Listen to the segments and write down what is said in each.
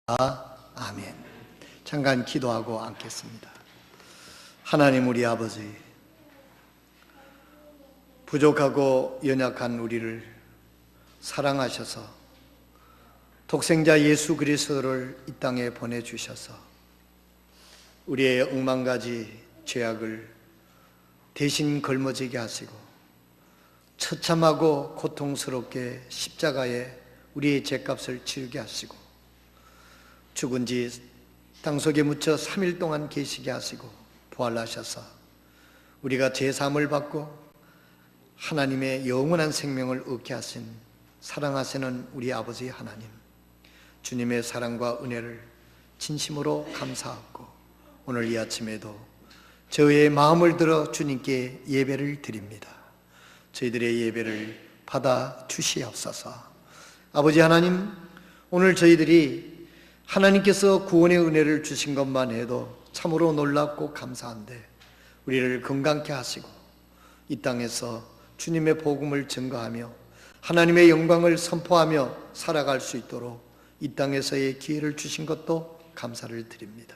아멘. 잠깐 기도하고 앉겠습니다. 하나님 우리 아버지, 부족하고 연약한 우리를 사랑하셔서 독생자 예수 그리스도를 이 땅에 보내주셔서 우리의 억만가지 죄악을 대신 걸머지게 하시고 처참하고 고통스럽게 십자가에 우리의 죄값을 치르게 하시고 죽은 지 땅속에 묻혀 3일 동안 계시게 하시고 부활하셔서 우리가 죄사함을 받고 하나님의 영원한 생명을 얻게 하신 사랑하시는 우리 아버지 하나님, 주님의 사랑과 은혜를 진심으로 감사하고 오늘 이 아침에도 저의 마음을 들어 주님께 예배를 드립니다. 저희들의 예배를 받아 주시옵소서. 아버지 하나님, 오늘 저희들이 하나님께서 구원의 은혜를 주신 것만 해도 참으로 놀랍고 감사한데 우리를 건강케 하시고 이 땅에서 주님의 복음을 증거하며 하나님의 영광을 선포하며 살아갈 수 있도록 이 땅에서의 기회를 주신 것도 감사를 드립니다.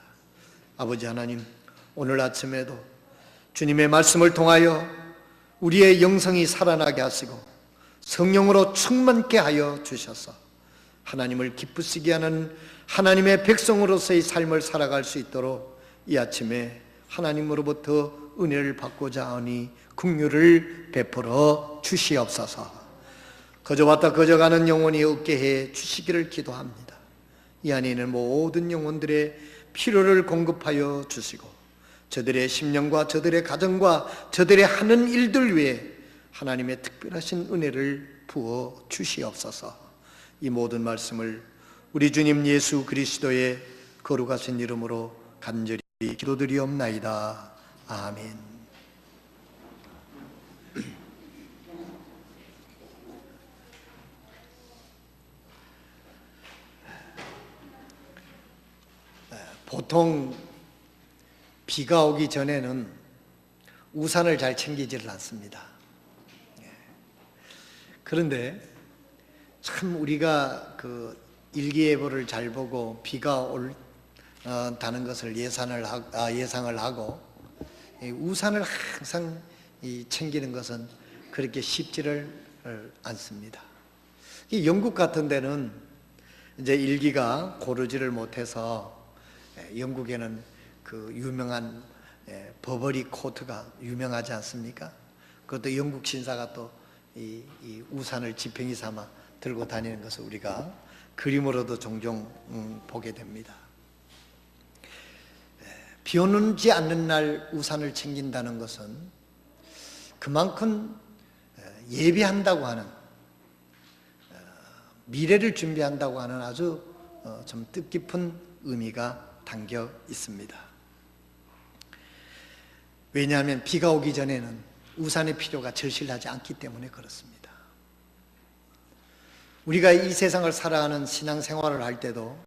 아버지 하나님, 오늘 아침에도 주님의 말씀을 통하여 우리의 영성이 살아나게 하시고 성령으로 충만케 하여 주셔서 하나님을 기쁘시게 하는 하나님의 백성으로서의 삶을 살아갈 수 있도록 이 아침에 하나님으로부터 은혜를 받고자 하니 긍휼을 베풀어 주시옵소서. 거저 왔다 거저 가는 영혼이 없게 해 주시기를 기도합니다. 이 안에 있는 모든 영혼들의 필요를 공급하여 주시고 저들의 심령과 저들의 가정과 저들의 하는 일들 위에 하나님의 특별하신 은혜를 부어 주시옵소서. 이 모든 말씀을 우리 주님 예수 그리스도의 거룩하신 이름으로 간절히 기도드리옵나이다. 아멘. 보통 비가 오기 전에는 우산을 잘 챙기지를 않습니다. 그런데 참 우리가 그 일기예보를 잘 보고 비가 올다는 것을 예상을 하고 우산을 항상 챙기는 것은 그렇게 쉽지를 않습니다. 영국 같은 데는 이제 일기가 고르지를 못해서 영국에는 그 유명한 버버리 코트가 유명하지 않습니까? 그것도 영국 신사가 또 이 우산을 지팡이 삼아 들고 다니는 것을 우리가 그림으로도 종종 보게 됩니다. 비 오지 않는 날 우산을 챙긴다는 것은 그만큼 예비한다고 하는, 미래를 준비한다고 하는 아주 좀 뜻깊은 의미가 담겨 있습니다. 왜냐하면 비가 오기 전에는 우산의 필요가 절실하지 않기 때문에 그렇습니다. 우리가 이 세상을 살아가는 신앙생활을 할 때도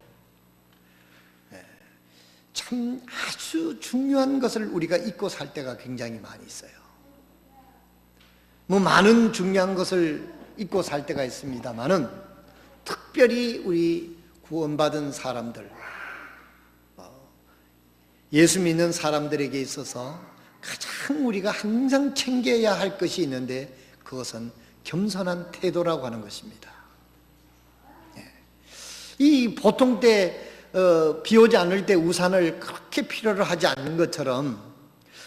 참 아주 중요한 것을 우리가 잊고 살 때가 굉장히 많이 있어요. 많은 중요한 것을 잊고 살 때가 있습니다만은 특별히 우리 구원받은 사람들, 예수 믿는 사람들에게 있어서 가장 우리가 항상 챙겨야 할 것이 있는데 그것은 겸손한 태도라고 하는 것입니다. 이 보통 때 비 오지 않을 때 우산을 그렇게 필요로 하지 않는 것처럼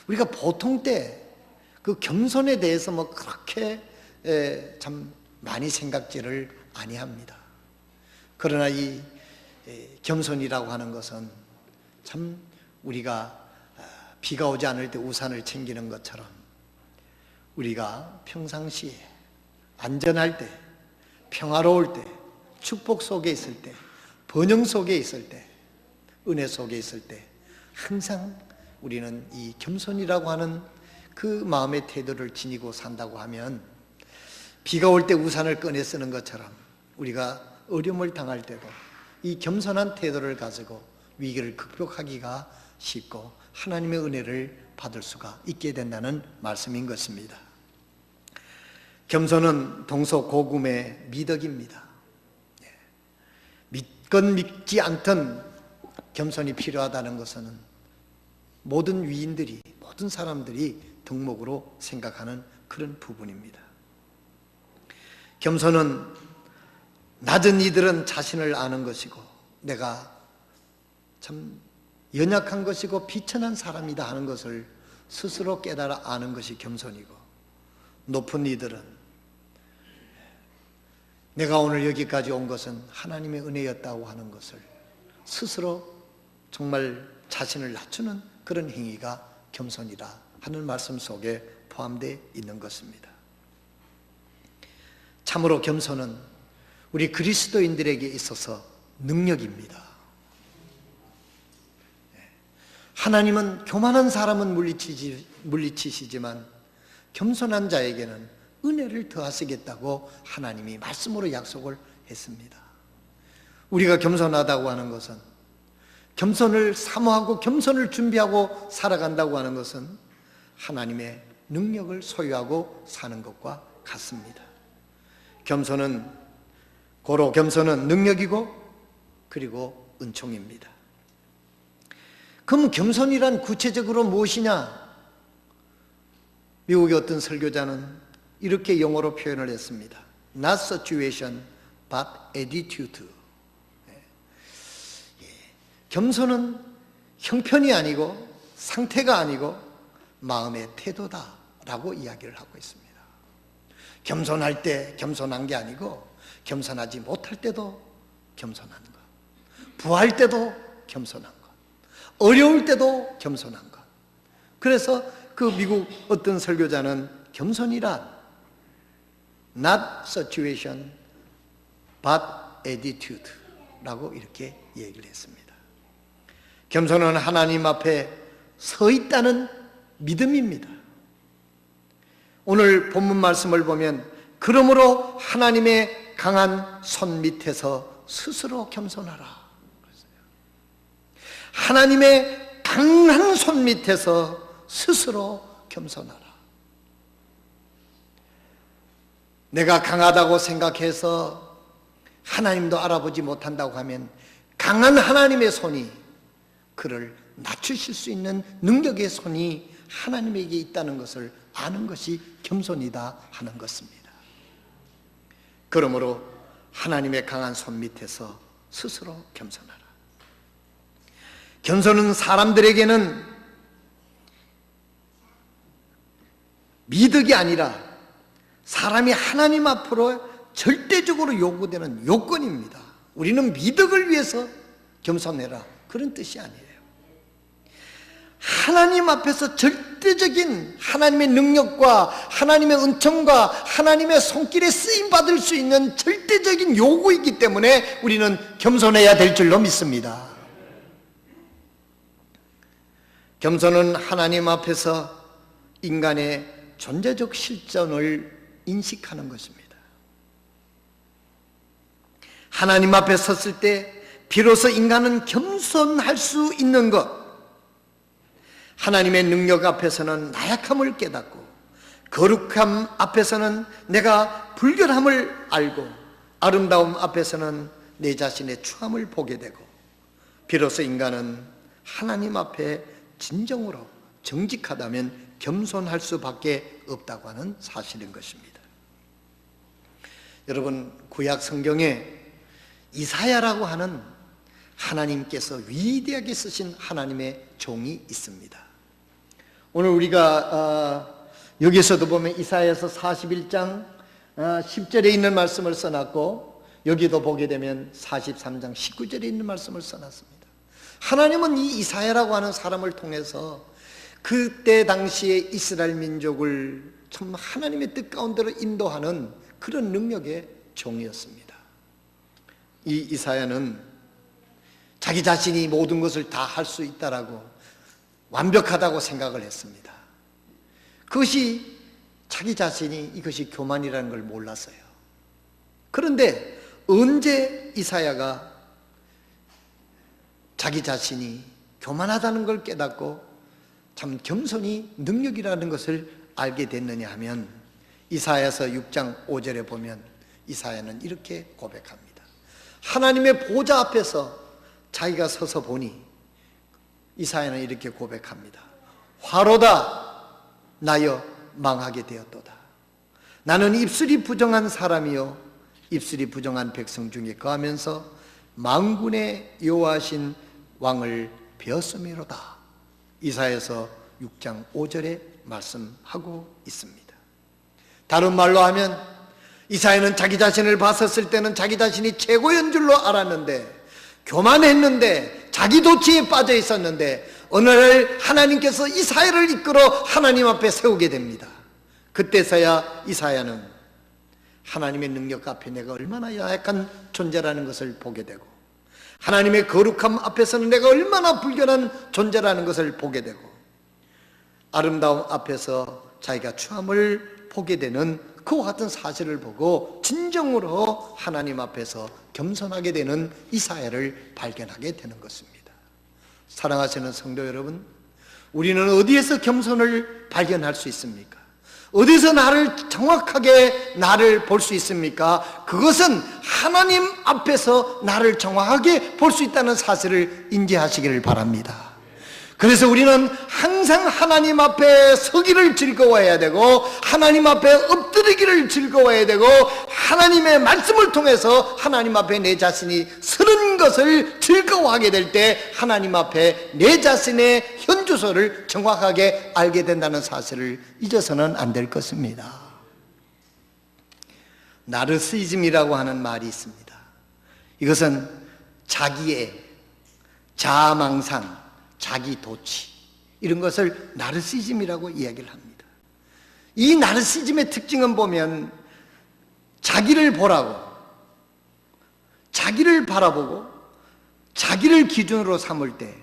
우리가 보통 때 그 겸손에 대해서 그렇게 참 많이 생각지를 아니합니다. 그러나 이 겸손이라고 하는 것은 참 우리가 비가 오지 않을 때 우산을 챙기는 것처럼 우리가 평상시에 안전할 때, 평화로울 때, 축복 속에 있을 때, 번영 속에 있을 때, 은혜 속에 있을 때 항상 우리는 이 겸손이라고 하는 그 마음의 태도를 지니고 산다고 하면 비가 올 때 우산을 꺼내 쓰는 것처럼 우리가 어려움을 당할 때도 이 겸손한 태도를 가지고 위기를 극복하기가 쉽고 하나님의 은혜를 받을 수가 있게 된다는 말씀인 것입니다. 겸손은 동서고금의 미덕입니다. 믿건 믿지 않던 겸손이 필요하다는 것은 모든 위인들이, 모든 사람들이 덕목으로 생각하는 그런 부분입니다. 겸손은 낮은 이들은 자신을 아는 것이고 내가 참 연약한 것이고 비천한 사람이다 하는 것을 스스로 깨달아 아는 것이 겸손이고, 높은 이들은 내가 오늘 여기까지 온 것은 하나님의 은혜였다고 하는 것을 스스로 정말 자신을 낮추는 그런 행위가 겸손이라 하는 말씀 속에 포함되어 있는 것입니다. 참으로 겸손은 우리 그리스도인들에게 있어서 능력입니다. 하나님은 교만한 사람은 물리치시지만 겸손한 자에게는 은혜를 더하시겠다고 하나님이 말씀으로 약속을 했습니다. 우리가 겸손하다고 하는 것은, 겸손을 사모하고 겸손을 준비하고 살아간다고 하는 것은 하나님의 능력을 소유하고 사는 것과 같습니다. 고로 겸손은 능력이고 그리고 은총입니다. 그럼 겸손이란 구체적으로 무엇이냐? 미국의 어떤 설교자는 이렇게 영어로 표현을 했습니다. Not situation, but attitude. 겸손은 형편이 아니고 상태가 아니고 마음의 태도다라고 이야기를 하고 있습니다. 겸손할 때 겸손한 게 아니고 겸손하지 못할 때도 겸손한 것, 부할 때도 겸손한 것, 어려울 때도 겸손한 것. 그래서 그 미국 어떤 설교자는 겸손이란 not situation but attitude 라고 이렇게 얘기를 했습니다. 겸손은 하나님 앞에 서 있다는 믿음입니다. 오늘 본문 말씀을 보면 그러므로 하나님의 강한 손 밑에서 스스로 겸손하라. 하나님의 강한 손 밑에서 스스로 겸손하라. 내가 강하다고 생각해서 하나님도 알아보지 못한다고 하면 강한 하나님의 손이, 그를 낮추실 수 있는 능력의 손이 하나님에게 있다는 것을 아는 것이 겸손이다 하는 것입니다. 그러므로 하나님의 강한 손 밑에서 스스로 겸손하라. 겸손은 사람들에게는 미덕이 아니라 사람이 하나님 앞으로 절대적으로 요구되는 요건입니다. 우리는 미덕을 위해서 겸손해라, 그런 뜻이 아니에요. 하나님 앞에서 절대적인 하나님의 능력과 하나님의 은총과 하나님의 손길에 쓰임받을 수 있는 절대적인 요구이기 때문에 우리는 겸손해야 될 줄로 믿습니다. 겸손은 하나님 앞에서 인간의 존재적 실존을 인식하는 것입니다. 하나님 앞에 섰을 때 비로소 인간은 겸손할 수 있는 것, 하나님의 능력 앞에서는 나약함을 깨닫고 거룩함 앞에서는 내가 불결함을 알고 아름다움 앞에서는 내 자신의 추함을 보게 되고 비로소 인간은 하나님 앞에 진정으로 정직하다면 겸손할 수밖에 없다고 하는 사실인 것입니다. 여러분, 구약 성경에 이사야라고 하는 하나님께서 위대하게 쓰신 하나님의 종이 있습니다. 오늘 우리가 여기서도 보면 이사야서 41장 10절에 있는 말씀을 써놨고, 여기도 보게 되면 43장 19절에 있는 말씀을 써놨습니다. 하나님은 이 이사야라고 하는 사람을 통해서 그때 당시에 이스라엘 민족을 참 하나님의 뜻 가운데로 인도하는 그런 능력의 종이었습니다. 이 이사야는 자기 자신이 모든 것을 다 할 수 있다라고 완벽하다고 생각을 했습니다. 그것이 자기 자신이 이것이 교만이라는 걸 몰랐어요. 그런데 언제 이사야가 자기 자신이 교만하다는 걸 깨닫고 참 겸손이 능력이라는 것을 알게 됐느냐 하면 이사야서 6장 5절에 보면 이사야는 이렇게 고백합니다. 하나님의 보좌 앞에서 자기가 서서 보니 이사야는 이렇게 고백합니다. 화로다 나여 망하게 되었도다. 나는 입술이 부정한 사람이요 입술이 부정한 백성 중에 거하면서 만군의 여호와신 왕을 베었음이로다. 이사야서 6장 5절에 말씀하고 있습니다. 다른 말로 하면 이사야는 자기 자신을 봤었을 때는 자기 자신이 최고인 줄로 알았는데, 교만했는데, 자기 도취에 빠져 있었는데, 어느 날 하나님께서 이사야를 이끌어 하나님 앞에 세우게 됩니다. 그때서야 이사야는 하나님의 능력 앞에 내가 얼마나 연약한 존재라는 것을 보게 되고, 하나님의 거룩함 앞에서는 내가 얼마나 불결한 존재라는 것을 보게 되고, 아름다움 앞에서 자기가 추함을 보게 되는 그와 같은 사실을 보고 진정으로 하나님 앞에서 겸손하게 되는 이사야를 발견하게 되는 것입니다. 사랑하시는 성도 여러분, 우리는 어디에서 겸손을 발견할 수 있습니까? 어디서 정확하게 나를 볼 수 있습니까? 그것은 하나님 앞에서 나를 정확하게 볼 수 있다는 사실을 인지하시기를 바랍니다. 그래서 우리는 항상 하나님 앞에 서기를 즐거워해야 되고, 하나님 앞에 엎드리기를 즐거워해야 되고, 하나님의 말씀을 통해서 하나님 앞에 내 자신이 서는 것을 즐거워하게 될 때 하나님 앞에 내 자신의 현주소를 정확하게 알게 된다는 사실을 잊어서는 안 될 것입니다. 나르시즘이라고 하는 말이 있습니다. 이것은 자기의 자아망상, 자기 도취, 이런 것을 나르시즘이라고 이야기를 합니다. 이 나르시즘의 특징은 보면 자기를 보라고, 자기를 바라보고 자기를 기준으로 삼을 때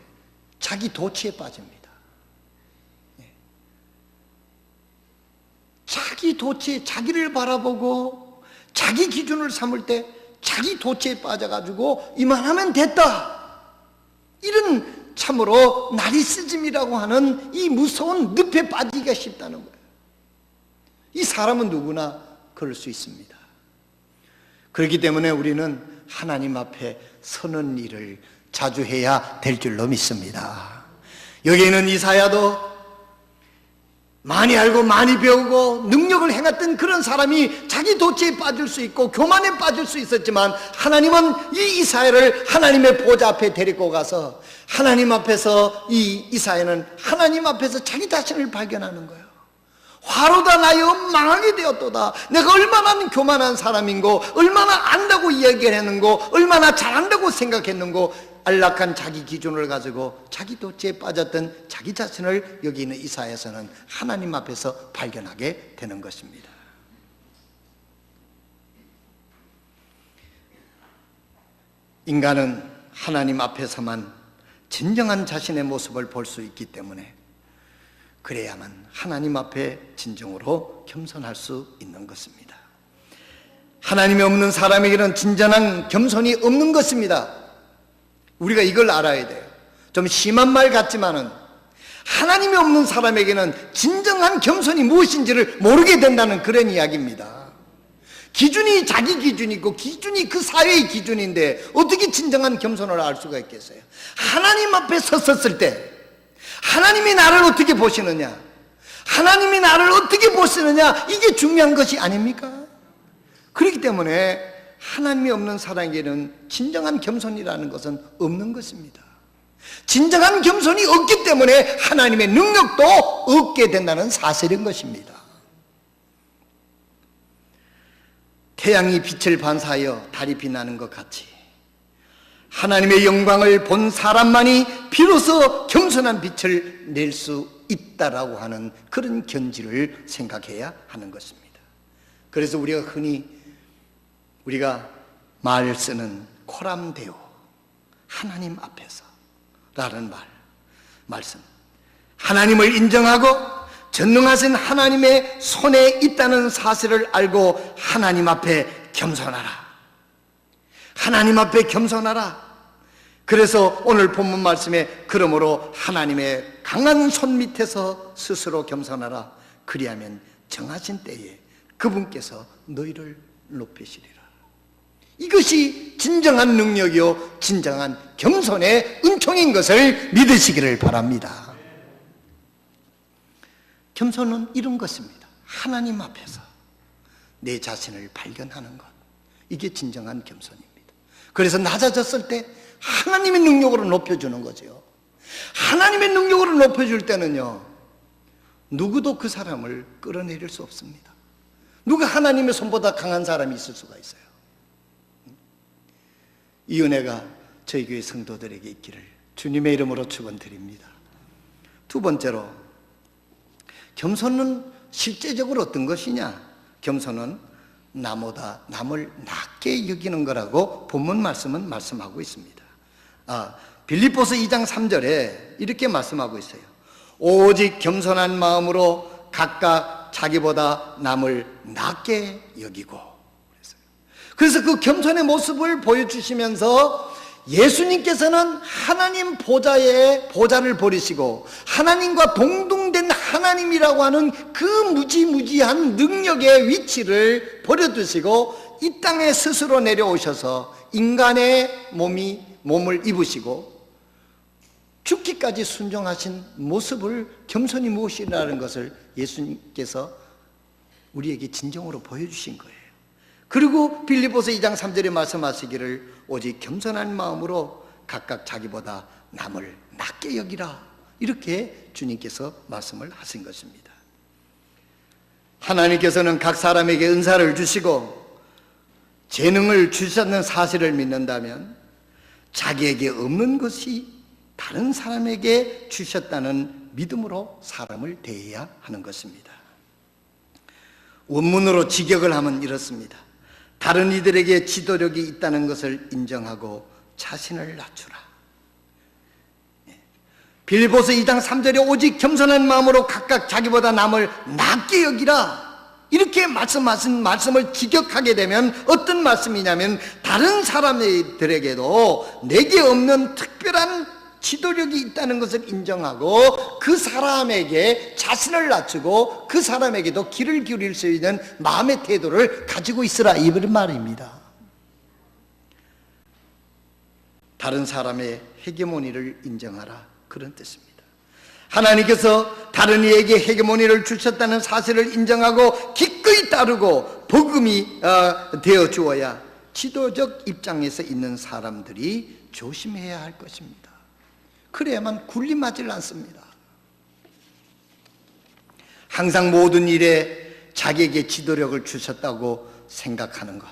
자기 도취에 빠집니다. 자기 도취에, 자기를 바라보고 자기 기준을 삼을 때 자기 도취에 빠져가지고 이만하면 됐다, 이런 참으로 나르시즘이라고 하는 이 무서운 늪에 빠지기가 쉽다는 거예요. 이 사람은 누구나 그럴 수 있습니다. 그렇기 때문에 우리는 하나님 앞에 서는 일을 자주 해야 될 줄로 믿습니다. 여기에는 이사야도 많이 알고 많이 배우고 능력을 행했던 그런 사람이 자기 도취에 빠질 수 있고 교만에 빠질 수 있었지만, 하나님은 이 이사야를 하나님의 보좌 앞에 데리고 가서 하나님 앞에서 이 이사야는 하나님 앞에서 자기 자신을 발견하는 거예요. 화로다 나여 망하게 되었도다. 내가 얼마나 교만한 사람인고, 얼마나 안다고 이야기했는고, 얼마나 잘한다고 생각했는고, 안락한 자기 기준을 가지고 자기 도취에 빠졌던 자기 자신을 여기 있는 이사야에서는 하나님 앞에서 발견하게 되는 것입니다. 인간은 하나님 앞에서만 진정한 자신의 모습을 볼 수 있기 때문에 그래야만 하나님 앞에 진정으로 겸손할 수 있는 것입니다. 하나님이 없는 사람에게는 진정한 겸손이 없는 것입니다. 우리가 이걸 알아야 돼요. 좀 심한 말 같지만은 하나님이 없는 사람에게는 진정한 겸손이 무엇인지를 모르게 된다는 그런 이야기입니다. 기준이 자기 기준이고 기준이 그 사회의 기준인데 어떻게 진정한 겸손을 알 수가 있겠어요? 하나님 앞에 섰을 때 하나님이 나를 어떻게 보시느냐, 하나님이 나를 어떻게 보시느냐, 이게 중요한 것이 아닙니까? 그렇기 때문에 하나님이 없는 사람에게는 진정한 겸손이라는 것은 없는 것입니다. 진정한 겸손이 없기 때문에 하나님의 능력도 얻게 된다는 사실인 것입니다. 태양이 빛을 반사하여 달이 빛나는 것 같이 하나님의 영광을 본 사람만이 비로소 겸손한 빛을 낼 수 있다라고 하는 그런 견지를 생각해야 하는 것입니다. 그래서 우리가 흔히 우리가 말 쓰는 코람데오, 하나님 앞에서 라는 말씀, 하나님을 인정하고 전능하신 하나님의 손에 있다는 사실을 알고 하나님 앞에 겸손하라, 하나님 앞에 겸손하라. 그래서 오늘 본문 말씀에 그러므로 하나님의 강한 손 밑에서 스스로 겸손하라. 그리하면 정하신 때에 그분께서 너희를 높이시리라. 이것이 진정한 능력이요 진정한 겸손의 은총인 것을 믿으시기를 바랍니다. 겸손은 이런 것입니다. 하나님 앞에서 내 자신을 발견하는 것, 이게 진정한 겸손입니다. 그래서 낮아졌을 때 하나님의 능력으로 높여주는 거죠. 하나님의 능력으로 높여줄 때는요, 누구도 그 사람을 끌어내릴 수 없습니다. 누가 하나님의 손보다 강한 사람이 있을 수가 있어요. 이 은혜가 저희 교회 성도들에게 있기를 주님의 이름으로 축원드립니다. 두 번째로, 겸손은 실제적으로 어떤 것이냐? 겸손은 나보다 남을 낮게 여기는 거라고 본문 말씀은 말씀하고 있습니다. 빌립보서 2장 3절에 이렇게 말씀하고 있어요. 오직 겸손한 마음으로 각각 자기보다 남을 낮게 여기고. 그래서 그 겸손의 모습을 보여주시면서 예수님께서는 하나님 보좌를 버리시고 하나님과 동등된 하나님이라고 하는 그 무지무지한 능력의 위치를 버려두시고 이 땅에 스스로 내려오셔서 인간의 몸을 입으시고 죽기까지 순종하신 모습을, 겸손이 무엇이라는 것을 예수님께서 우리에게 진정으로 보여주신 거예요. 그리고 빌립보서 2장 3절에 말씀하시기를 오직 겸손한 마음으로 각각 자기보다 남을 낮게 여기라, 이렇게 주님께서 말씀을 하신 것입니다. 하나님께서는 각 사람에게 은사를 주시고 재능을 주셨는 사실을 믿는다면 자기에게 없는 것이 다른 사람에게 주셨다는 믿음으로 사람을 대해야 하는 것입니다. 원문으로 직역을 하면 이렇습니다. 다른 이들에게 지도력이 있다는 것을 인정하고 자신을 낮추라. 빌립보서 2장 3절에 오직 겸손한 마음으로 각각 자기보다 남을 낮게 여기라, 이렇게 말씀하신 말씀을 직역하게 되면 어떤 말씀이냐면 다른 사람들에게도 내게 없는 특별한 지도력이 있다는 것을 인정하고 그 사람에게 자신을 낮추고 그 사람에게도 귀를 기울일 수 있는 마음의 태도를 가지고 있으라, 이 말입니다. 다른 사람의 헤게모니를 인정하라, 그런 뜻입니다. 하나님께서 다른 이에게 헤게모니를 주셨다는 사실을 인정하고 기꺼이 따르고 복음이 되어 주어야 지도적 입장에서 있는 사람들이 조심해야 할 것입니다. 그래야만 군림하지 않습니다. 항상 모든 일에 자기에게 지도력을 주셨다고 생각하는 것,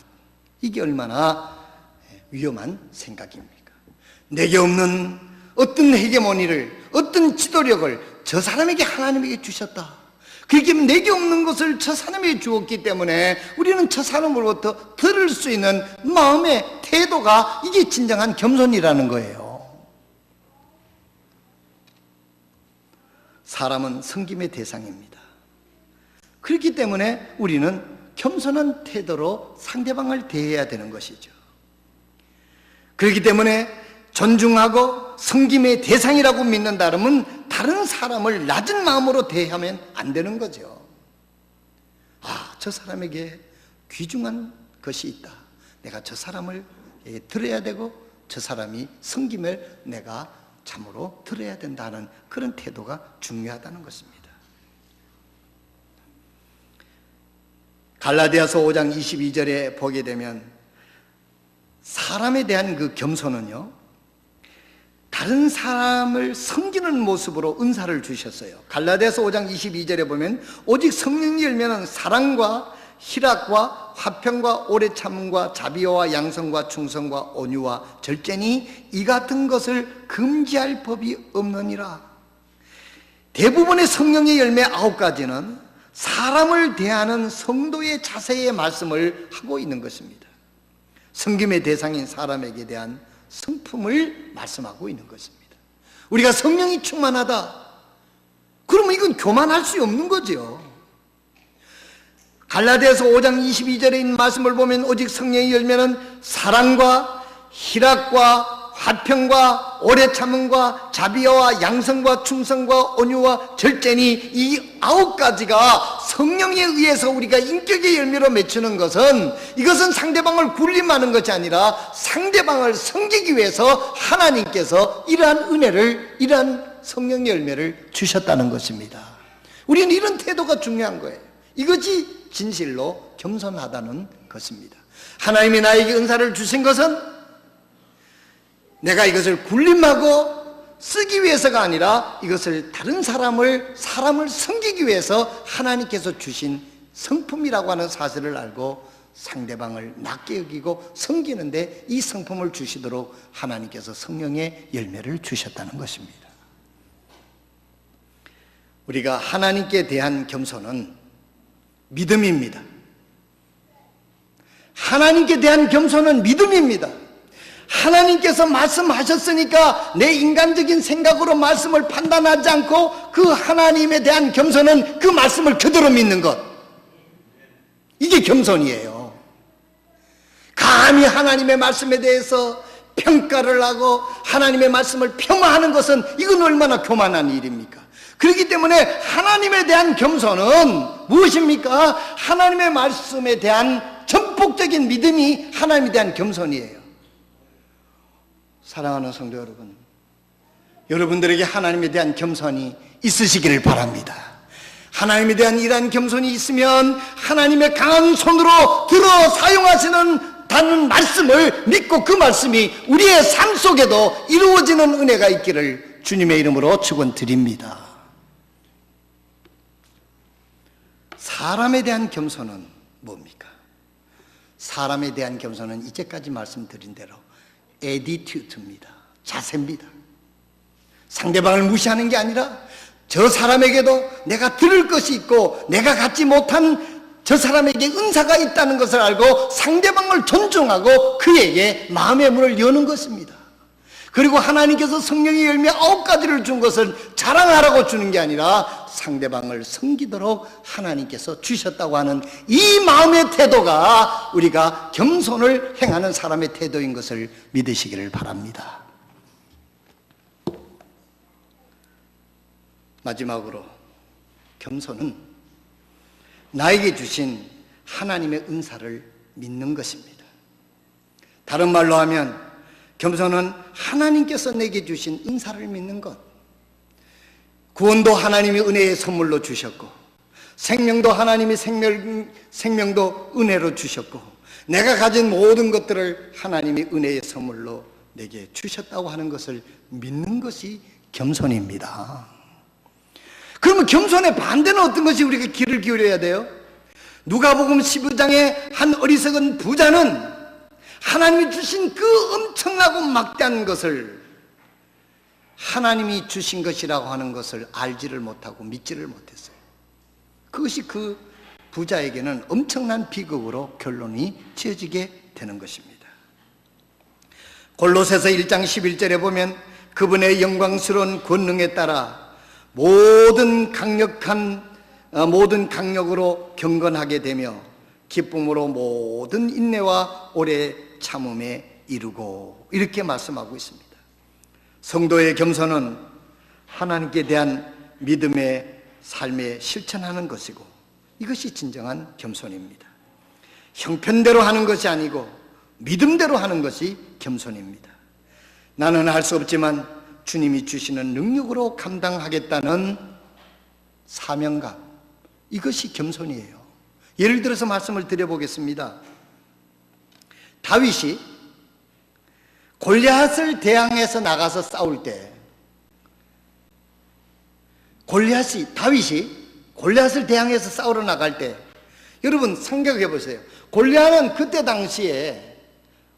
이게 얼마나 위험한 생각입니까? 내게 없는 어떤 헤게모니를, 어떤 지도력을 저 사람에게 하나님에게 주셨다. 그렇게 내게 없는 것을 저 사람에게 주었기 때문에 우리는 저 사람으로부터 들을 수 있는 마음의 태도가, 이게 진정한 겸손이라는 거예요. 사람은 섬김의 대상입니다. 그렇기 때문에 우리는 겸손한 태도로 상대방을 대해야 되는 것이죠. 그렇기 때문에 존중하고 섬김의 대상이라고 믿는다면 다른 사람을 낮은 마음으로 대하면 안 되는 거죠. 저 사람에게 귀중한 것이 있다. 내가 저 사람을 들어야 되고 저 사람이 섬김을 내가 참으로 들어야 된다는 그런 태도가 중요하다는 것입니다. 갈라디아서 5장 22절에 보게 되면 사람에 대한 그 겸손은요, 다른 사람을 섬기는 모습으로 은사를 주셨어요. 갈라디아서 5장 22절에 보면 오직 성령이 열매는 사랑과 희락과 화평과 오래 참음과 자비와 양성과 충성과 온유와 절제니 이 같은 것을 금지할 법이 없느니라. 대부분의 성령의 열매 9가지는 사람을 대하는 성도의 자세의 말씀을 하고 있는 것입니다. 섬김의 대상인 사람에게 대한 성품을 말씀하고 있는 것입니다. 우리가 성령이 충만하다, 그러면 이건 교만할 수 없는 거죠. 갈라디아서 5장 22절에 있는 말씀을 보면 오직 성령의 열매는 사랑과 희락과 화평과 오래 참음과 자비와 양성과 충성과 온유와 절제니 이 9가지가 성령에 의해서 우리가 인격의 열매로 맺추는 것은, 이것은 상대방을 굴림하는 것이 아니라 상대방을 섬기기 위해서 하나님께서 이러한 은혜를, 이러한 성령의 열매를 주셨다는 것입니다. 우리는 이런 태도가 중요한 거예요. 이것이 진실로 겸손하다는 것입니다. 하나님이 나에게 은사를 주신 것은 내가 이것을 굴림하고 쓰기 위해서가 아니라 이것을 다른 사람을 섬기기 위해서 하나님께서 주신 성품이라고 하는 사실을 알고 상대방을 낮게 여기고 섬기는데 이 성품을 주시도록 하나님께서 성령의 열매를 주셨다는 것입니다. 우리가 하나님께 대한 겸손은 믿음입니다. 하나님께 대한 겸손은 믿음입니다. 하나님께서 말씀하셨으니까 내 인간적인 생각으로 말씀을 판단하지 않고 그 하나님에 대한 겸손은 그 말씀을 그대로 믿는 것, 이게 겸손이에요. 감히 하나님의 말씀에 대해서 평가를 하고 하나님의 말씀을 폄하하는 것은 이건 얼마나 교만한 일입니까? 그렇기 때문에 하나님에 대한 겸손은 무엇입니까? 하나님의 말씀에 대한 전폭적인 믿음이 하나님에 대한 겸손이에요. 사랑하는 성도 여러분, 여러분들에게 하나님에 대한 겸손이 있으시기를 바랍니다. 하나님에 대한 이러한 겸손이 있으면 하나님의 강한 손으로 들어 사용하시는 다는 말씀을 믿고 그 말씀이 우리의 삶 속에도 이루어지는 은혜가 있기를 주님의 이름으로 축원드립니다. 사람에 대한 겸손은 뭡니까? 사람에 대한 겸손은 이제까지 말씀드린 대로 에디튜드입니다. 자세입니다. 상대방을 무시하는 게 아니라 저 사람에게도 내가 들을 것이 있고 내가 갖지 못한 저 사람에게 은사가 있다는 것을 알고 상대방을 존중하고 그에게 마음의 문을 여는 것입니다. 그리고 하나님께서 성령의 열매 9가지를 준 것은 자랑하라고 주는 게 아니라 상대방을 섬기도록 하나님께서 주셨다고 하는 이 마음의 태도가 우리가 겸손을 행하는 사람의 태도인 것을 믿으시기를 바랍니다. 마지막으로 겸손은 나에게 주신 하나님의 은사를 믿는 것입니다. 다른 말로 하면 겸손은 하나님께서 내게 주신 은사를 믿는 것. 구원도 하나님이 은혜의 선물로 주셨고 생명도 하나님이 생명도 은혜로 주셨고 내가 가진 모든 것들을 하나님이 은혜의 선물로 내게 주셨다고 하는 것을 믿는 것이 겸손입니다. 그러면 겸손의 반대는 어떤 것이 우리가 귀를 기울여야 돼요? 누가복음 15장의 한 어리석은 부자는 하나님이 주신 그 엄청나고 막대한 것을 하나님이 주신 것이라고 하는 것을 알지를 못하고 믿지를 못했어요. 그것이 그 부자에게는 엄청난 비극으로 결론이 지어지게 되는 것입니다. 골로새서 1장 11절에 보면 그분의 영광스러운 권능에 따라 모든 강력으로 경건하게 되며 기쁨으로 모든 인내와 오래 참음에 이르고, 이렇게 말씀하고 있습니다. 성도의 겸손은 하나님께 대한 믿음의 삶에 실천하는 것이고 이것이 진정한 겸손입니다. 형편대로 하는 것이 아니고 믿음대로 하는 것이 겸손입니다. 나는 할 수 없지만 주님이 주시는 능력으로 감당하겠다는 사명감, 이것이 겸손이에요. 예를 들어서 말씀을 드려보겠습니다. 다윗이 골리앗을 대항해서 나가서 싸울 때 다윗이 골리앗을 대항해서 싸우러 나갈 때 여러분 생각해 보세요. 골리앗은 그때 당시에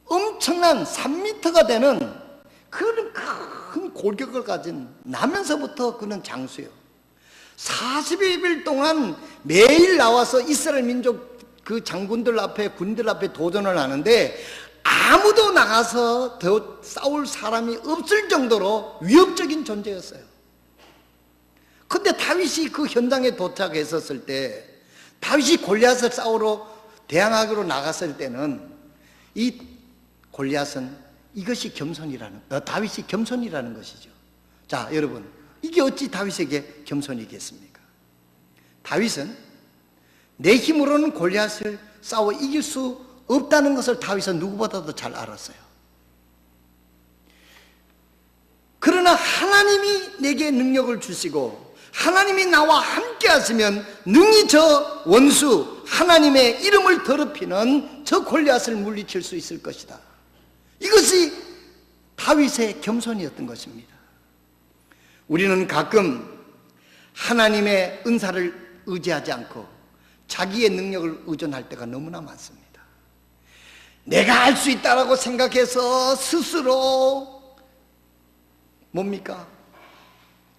엄청난 3m가 되는 그런 큰 골격을 가진 나면서부터 그는 장수예요. 40일 동안 매일 나와서 이스라엘 민족 그 장군들 앞에 군인들 앞에 도전을 하는데 아무도 나가서 더 싸울 사람이 없을 정도로 위협적인 존재였어요. 근데 다윗이 그 현장에 도착했었을 때, 다윗이 골리앗을 싸우러 대항하기로 나갔을 때는 이 골리앗은 이것이 다윗이 겸손이라는 것이죠. 자, 여러분, 이게 어찌 다윗에게 겸손이겠습니까? 다윗은 내 힘으로는 골리앗을 싸워 이길 수 없다는 것을 다윗은 누구보다도 잘 알았어요. 그러나 하나님이 내게 능력을 주시고 하나님이 나와 함께 하시면 능히 저 원수 하나님의 이름을 더럽히는 저 골리앗을 물리칠 수 있을 것이다. 이것이 다윗의 겸손이었던 것입니다. 우리는 가끔 하나님의 은사를 의지하지 않고 자기의 능력을 의존할 때가 너무나 많습니다. 내가 할 수 있다라고 생각해서 스스로 뭡니까?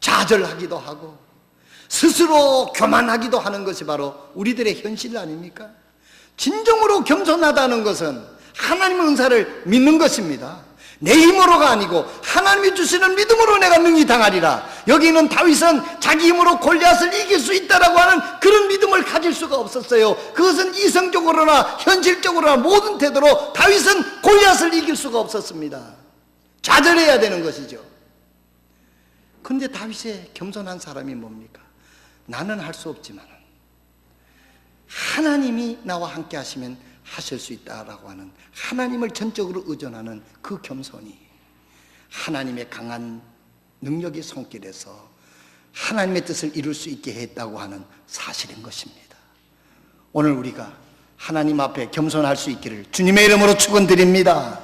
좌절하기도 하고 스스로 교만하기도 하는 것이 바로 우리들의 현실 아닙니까? 진정으로 겸손하다는 것은 하나님의 은사를 믿는 것입니다. 내 힘으로가 아니고 하나님이 주시는 믿음으로 내가 능히 당하리라. 여기는 다윗은 자기 힘으로 골리앗을 이길 수 있다라고 하는 그런 믿음을 가질 수가 없었어요. 그것은 이성적으로나 현실적으로나 모든 태도로 다윗은 골리앗을 이길 수가 없었습니다. 좌절해야 되는 것이죠. 그런데 다윗의 겸손한 사람이 뭡니까? 나는 할 수 없지만 하나님이 나와 함께 하시면 하실 수 있다라고 하는 하나님을 전적으로 의존하는 그 겸손이 하나님의 강한 능력의 손길에서 하나님의 뜻을 이룰 수 있게 했다고 하는 사실인 것입니다. 오늘 우리가 하나님 앞에 겸손할 수 있기를 주님의 이름으로 축원드립니다.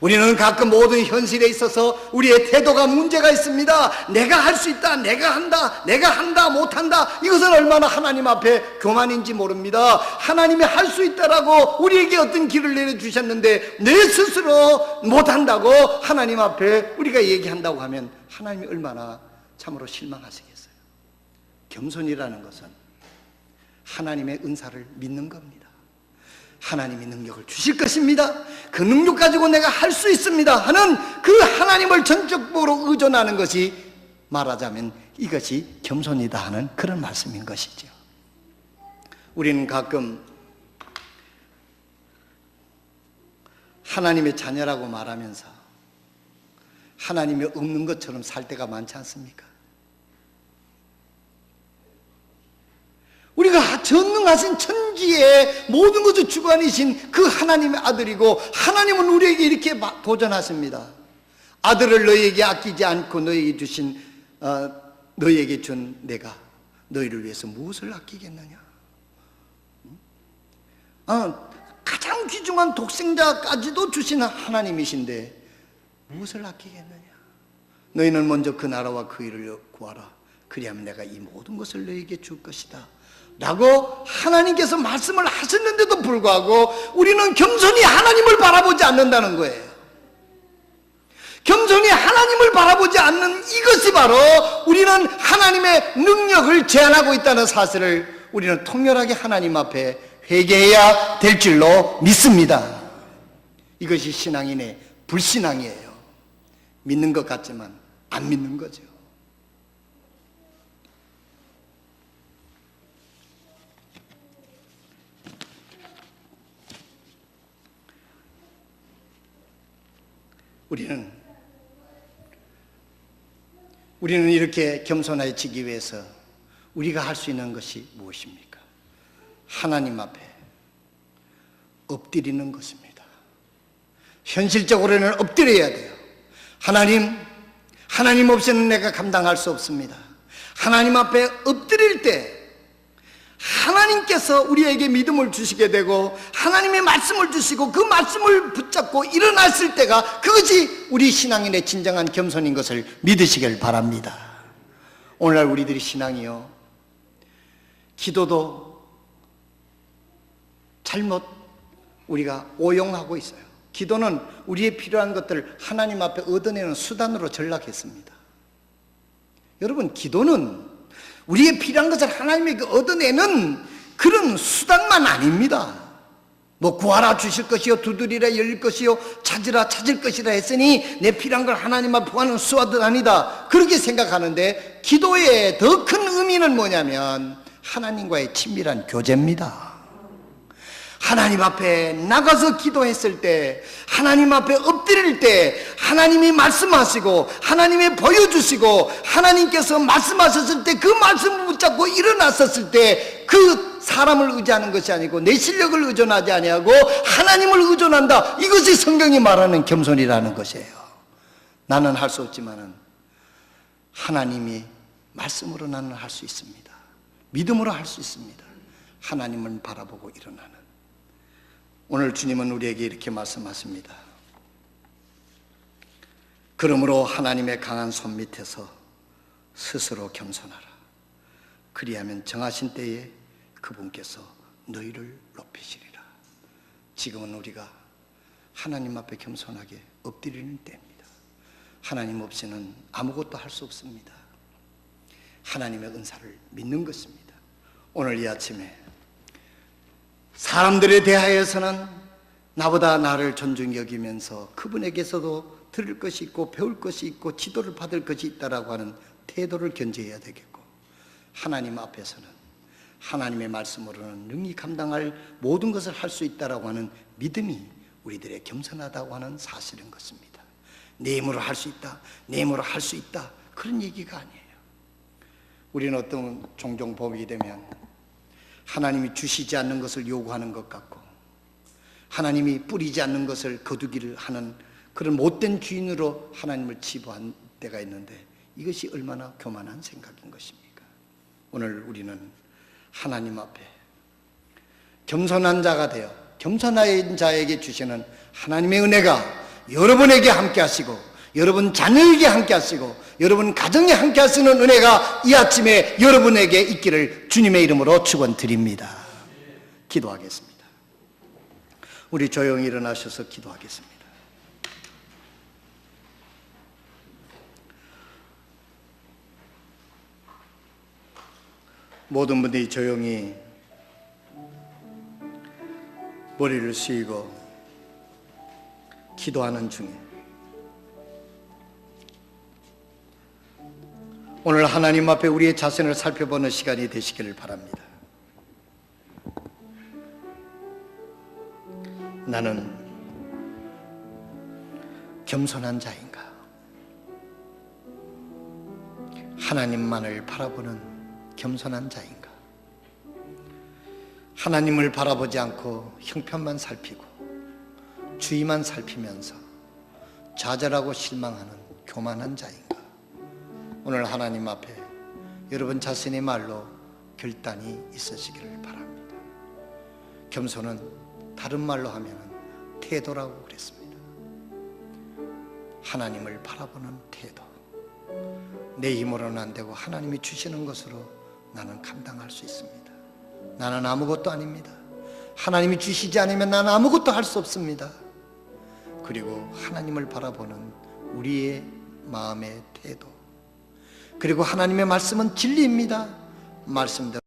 우리는 가끔 모든 현실에 있어서 우리의 태도가 문제가 있습니다. 내가 할 수 있다, 내가 한다, 못한다. 이것은 얼마나 하나님 앞에 교만인지 모릅니다. 하나님이 할 수 있다라고 우리에게 어떤 길을 내려주셨는데 내 스스로 못한다고 하나님 앞에 우리가 얘기한다고 하면 하나님이 얼마나 참으로 실망하시겠어요. 겸손이라는 것은 하나님의 은사를 믿는 겁니다. 하나님이 능력을 주실 것입니다. 그 능력 가지고 내가 할 수 있습니다 하는 그 하나님을 전적으로 의존하는 것이 말하자면 이것이 겸손이다 하는 그런 말씀인 것이죠. 우리는 가끔 하나님의 자녀라고 말하면서 하나님이 없는 것처럼 살 때가 많지 않습니까? 우리가 전능하신 천지의 모든 것을 주관이신 그 하나님의 아들이고 하나님은 우리에게 이렇게 도전하십니다. 아들을 너희에게 아끼지 않고 너희에게 준 내가 너희를 위해서 무엇을 아끼겠느냐? 가장 귀중한 독생자까지도 주시는 하나님이신데 무엇을 아끼겠느냐? 너희는 먼저 그 나라와 그 일을 구하라. 그리하면 내가 이 모든 것을 너희에게 줄 것이다 라고 하나님께서 말씀을 하셨는데도 불구하고 우리는 겸손히 하나님을 바라보지 않는다는 거예요. 겸손히 하나님을 바라보지 않는 이것이 바로 우리는 하나님의 능력을 제한하고 있다는 사실을 우리는 통렬하게 하나님 앞에 회개해야 될 줄로 믿습니다. 이것이 신앙인의 불신앙이에요. 믿는 것 같지만 안 믿는 거죠. 우리는 이렇게 겸손해지기 위해서 우리가 할 수 있는 것이 무엇입니까? 하나님 앞에 엎드리는 것입니다. 현실적으로는 엎드려야 돼요. 하나님 없이는 내가 감당할 수 없습니다. 하나님 앞에 엎드릴 때 하나님께서 우리에게 믿음을 주시게 되고 하나님의 말씀을 주시고 그 말씀을 붙잡고 일어났을 때가 그것이 우리 신앙인의 진정한 겸손인 것을 믿으시길 바랍니다. 오늘날 우리들이 신앙이요, 기도도 잘못 우리가 오용하고 있어요. 기도는 우리의 필요한 것들을 하나님 앞에 얻어내는 수단으로 전락했습니다. 여러분, 기도는 우리의 필요한 것을 하나님에게 얻어내는 그런 수단만 아닙니다. 뭐 구하라 주실 것이요, 두드리라 열릴 것이요, 찾으라 찾을 것이라 했으니 내 필요한 걸 하나님 앞에 구하는 수단은 아니다, 그렇게 생각하는데 기도의 더 큰 의미는 뭐냐면 하나님과의 친밀한 교제입니다. 하나님 앞에 나가서 기도했을 때, 하나님 앞에 엎드릴 때 하나님이 말씀하시고 하나님이 보여주시고 하나님께서 말씀하셨을 때 그 말씀을 붙잡고 일어났었을 때 그 사람을 의지하는 것이 아니고 내 실력을 의존하지 아니하고 하나님을 의존한다. 이것이 성경이 말하는 겸손이라는 것이에요. 나는 할 수 없지만은 하나님이 말씀으로 나는 할 수 있습니다. 믿음으로 할 수 있습니다. 하나님을 바라보고 일어나는. 오늘 주님은 우리에게 이렇게 말씀하십니다. 그러므로 하나님의 강한 손 밑에서 스스로 겸손하라. 그리하면 정하신 때에 그분께서 너희를 높이시리라. 지금은 우리가 하나님 앞에 겸손하게 엎드리는 때입니다. 하나님 없이는 아무것도 할 수 없습니다. 하나님의 은사를 믿는 것입니다. 오늘 이 아침에 사람들에 대하여서는 나보다 나를 존중히 여기면서 그분에게서도 들을 것이 있고 배울 것이 있고 지도를 받을 것이 있다라고 하는 태도를 견지해야 되겠고, 하나님 앞에서는 하나님의 말씀으로는 능히 감당할 모든 것을 할 수 있다라고 하는 믿음이 우리들의 겸손하다고 하는 사실인 것입니다. 내 힘으로 할 수 있다, 내 힘으로 할 수 있다, 그런 얘기가 아니에요. 우리는 어떤 종종 보게 되면 하나님이 주시지 않는 것을 요구하는 것 같고 하나님이 뿌리지 않는 것을 거두기를 하는 그런 못된 주인으로 하나님을 치부한 때가 있는데, 이것이 얼마나 교만한 생각인 것입니까? 오늘 우리는 하나님 앞에 겸손한 자가 되어 겸손한 자에게 주시는 하나님의 은혜가 여러분에게 함께 하시고 여러분 자녀에게 함께 하시고 여러분 가정에 함께 하시는 은혜가 이 아침에 여러분에게 있기를 주님의 이름으로 축원드립니다. 기도하겠습니다. 우리 조용히 일어나셔서 기도하겠습니다. 모든 분들이 조용히 머리를 숙이고 기도하는 중에 오늘 하나님 앞에 우리의 자신을 살펴보는 시간이 되시기를 바랍니다. 나는 겸손한 자인가? 하나님만을 바라보는 겸손한 자인가? 하나님을 바라보지 않고 형편만 살피고 주위만 살피면서 좌절하고 실망하는 교만한 자인가? 오늘 하나님 앞에 여러분 자신의 말로 결단이 있으시기를 바랍니다. 겸손은 다른 말로 하면 태도라고 그랬습니다. 하나님을 바라보는 태도. 내 힘으로는 안 되고 하나님이 주시는 것으로 나는 감당할 수 있습니다. 나는 아무것도 아닙니다. 하나님이 주시지 않으면 나는 아무것도 할 수 없습니다. 그리고 하나님을 바라보는 우리의 마음의 태도, 그리고 하나님의 말씀은 진리입니다. 말씀대로